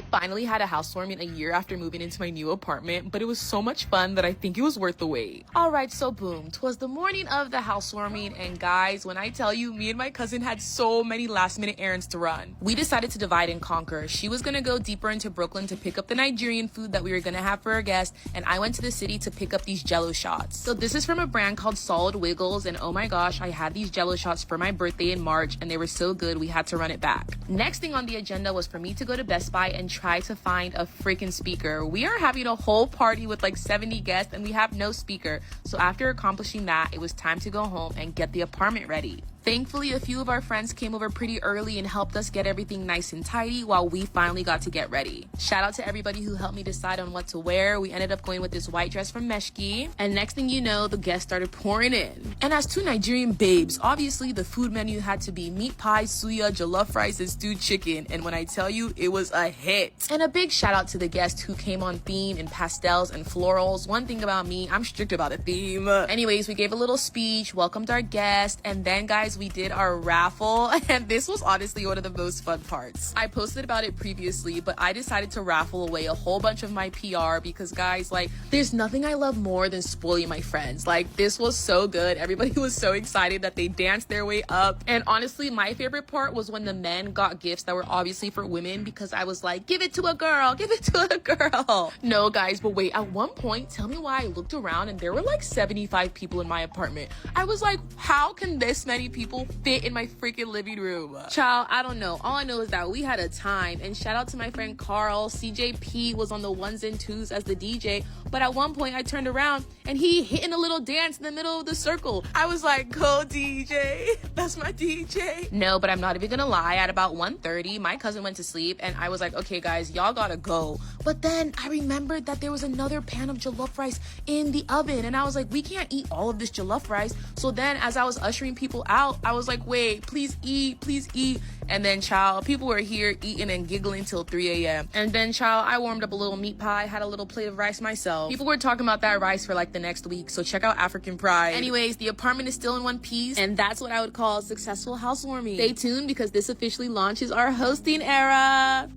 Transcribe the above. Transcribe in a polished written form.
finally had a housewarming a year after moving into my new apartment, but it was so much fun that I think it was worth the wait. Alright, so boom, 'twas the morning of the housewarming, and guys, when I tell you, me and my cousin had so many last minute errands to run. We decided to divide and conquer. She was gonna go deeper into Brooklyn to pick up the Nigerian food that we were gonna have for our guests, and I went to the city to pick up these jello shots. So this is from a brand called Solid Wiggles, and oh my gosh, I had these jello shots for my birthday in March, and they were so good we had to run it back. Next thing on the agenda was for me to go to Best Buy and try to find a freaking speaker. We are having a whole party with like 70 guests and we have no speaker. So after accomplishing that, it was time to go home and get the apartment ready. Thankfully, a few of our friends came over pretty early and helped us get everything nice and tidy while we finally got to get ready. Shout out to everybody who helped me decide on what to wear. We ended up going with this white dress from Meshki, and next thing you know, the guests started pouring in. And as two Nigerian babes, obviously the food menu had to be meat pie, suya, jollof rice, and stewed chicken, and when I tell you, it was a hit. And a big shout out to the guests who came on theme in pastels and florals. One thing about me, I'm strict about a theme. Anyways, we gave a little speech, welcomed our guests, and then guys, we did our raffle, and this was honestly one of the most fun parts. I posted about it previously, but I decided to raffle away a whole bunch of my PR because guys, like, there's nothing I love more than spoiling my friends. Like, this was so good. Everybody was so excited that they danced their way up, and honestly, my favorite part was when the men got gifts that were obviously for women, because I was like, give it to a girl, give it to a girl. No guys, but wait, at one point, tell me why I looked around and there were like 75 people in my apartment. I was like, how can this many people fit in my freaking living room? Child, I don't know. All I know is that we had a time, and shout out to my friend Carl. CJP was on the ones and twos as the DJ, but at one point I turned around and he hitting a little dance in the middle of the circle. I was like, go DJ, that's my DJ. No, but I'm not even gonna lie, at about 1:30 my cousin went to sleep and I was like, okay guys, y'all gotta go. But then I remembered that there was another pan of jollof rice in the oven, and I was like, we can't eat all of this jollof rice. So then as I was ushering people out, I was like, wait, please eat, please eat. And then, child, people were here eating and giggling till 3 a.m. And then, child, I warmed up a little meat pie, had a little plate of rice myself. People were talking about that rice for like the next week, so check out African Pride. Anyways, the apartment is still in one piece, and that's what I would call a successful housewarming. Stay tuned because this officially launches our hosting era.